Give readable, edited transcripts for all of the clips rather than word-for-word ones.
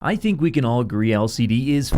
I think we can all agree LCD is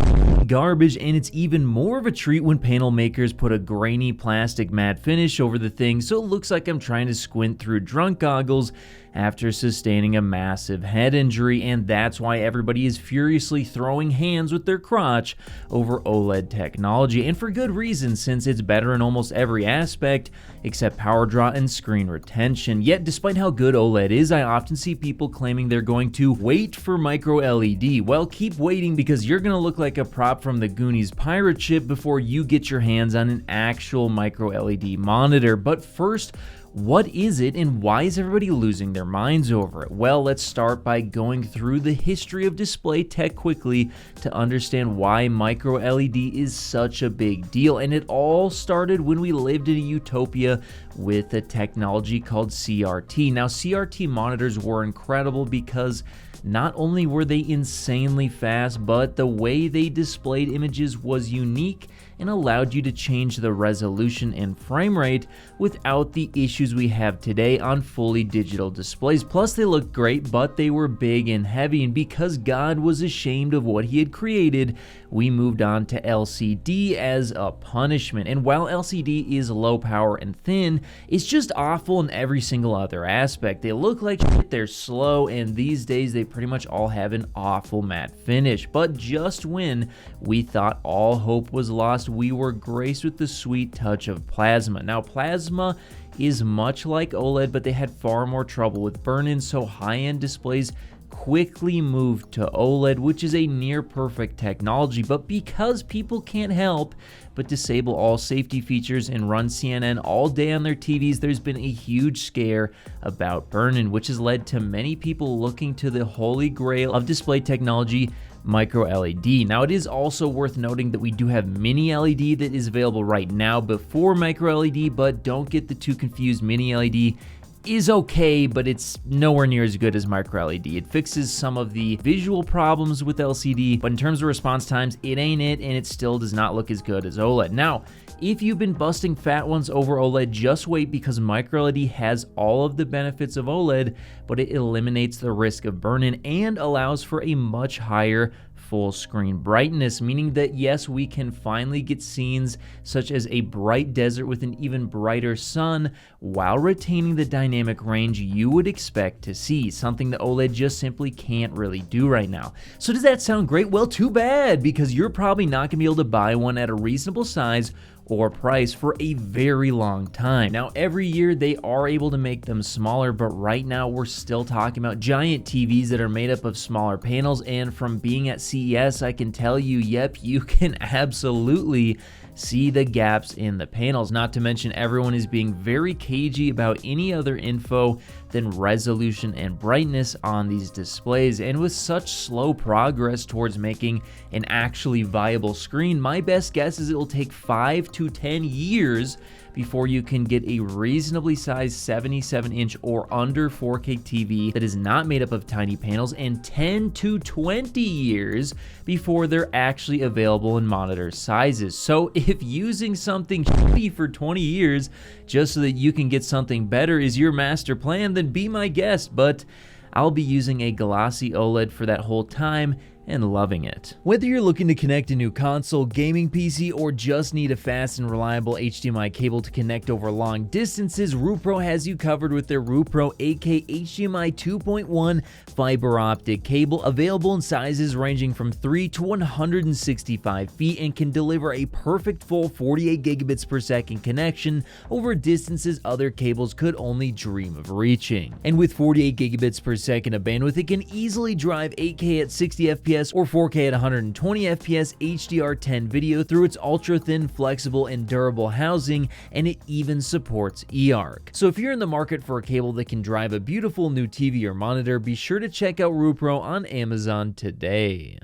garbage, and it's even more of a treat when panel makers put a grainy plastic matte finish over the thing so it looks like I'm trying to squint through drunk goggles after sustaining a massive head injury, and that's why everybody is furiously throwing hands with their crotch over OLED technology, and for good reason, since it's better in almost every aspect except power draw and screen retention. Yet despite how good OLED is, I often see people claiming they're going to wait for micro LED. Well, keep waiting, because you're gonna look like a prop from the Goonies pirate ship before you get your hands on an actual micro LED monitor. But first, what is it, and why is everybody losing their minds over it? Well, let's start by going through the history of display tech quickly to understand why micro LED is such a big deal. And it all started when we lived in a utopia with a technology called CRT. Now, CRT monitors were incredible because not only were they insanely fast, but the way they displayed images was unique and allowed you to change the resolution and frame rate without the issues we have today on fully digital displays. Plus, they looked great, but they were big and heavy, and because God was ashamed of what he had created, we moved on to LCD as a punishment. And while LCD is low power and thin, it's just awful in every single other aspect. They look like shit, they're slow, and these days they pretty much all have an awful matte finish. But just when we thought all hope was lost, we were graced with the sweet touch of plasma. Now, plasma is much like OLED, but they had far more trouble with burn-in, so high-end displays quickly moved to OLED, which is a near perfect technology. But because people can't help but disable all safety features and run CNN all day on their TVs, there's been a huge scare about burn-in, which has led to many people looking to the holy grail of display technology, micro LED. Now, it is also worth noting that we do have mini LED that is available right now before micro LED, but don't get the two confused. Mini LED is okay, but it's nowhere near as good as micro LED. It fixes some of the visual problems with LCD, but in terms of response times, it ain't it, and it still does not look as good as OLED. Now, if you've been busting fat ones over OLED, just wait, because micro LED has all of the benefits of OLED, but it eliminates the risk of burn-in and allows for a much higher full screen brightness, meaning that yes, we can finally get scenes such as a bright desert with an even brighter sun while retaining the dynamic range you would expect to see, something that OLED just simply can't really do right now. So does that sound great? Well, too bad, because you're probably not gonna be able to buy one at a reasonable size or price for a very long time. Now, every year they are able to make them smaller, but right now we're still talking about giant TVs that are made up of smaller panels, and from being at CES, I can tell you, yep, you can absolutely see the gaps in the panels. Not to mention, everyone is being very cagey about any other info than resolution and brightness on these displays. And with such slow progress towards making an actually viable screen, my best guess is it will take 5 to 10 years before you can get a reasonably sized 77-inch or under 4K TV that is not made up of tiny panels, and 10 to 20 years before they're actually available in monitor sizes. So if using something shitty for 20 years just so that you can get something better is your master plan, then be my guest, but I'll be using a glossy OLED for that whole time and loving it. Whether you're looking to connect a new console, gaming PC, or just need a fast and reliable HDMI cable to connect over long distances, Rupro has you covered with their Rupro 8K HDMI 2.1 fiber optic cable, available in sizes ranging from 3 to 165 feet, and can deliver a perfect full 48 gigabits per second connection over distances other cables could only dream of reaching. And with 48 gigabits per second of bandwidth, it can easily drive 8K at 60 FPS or 4K at 120 FPS HDR10 video through its ultra-thin, flexible, and durable housing, and it even supports eARC. So if you're in the market for a cable that can drive a beautiful new TV or monitor, be sure to check out Rupro on Amazon today.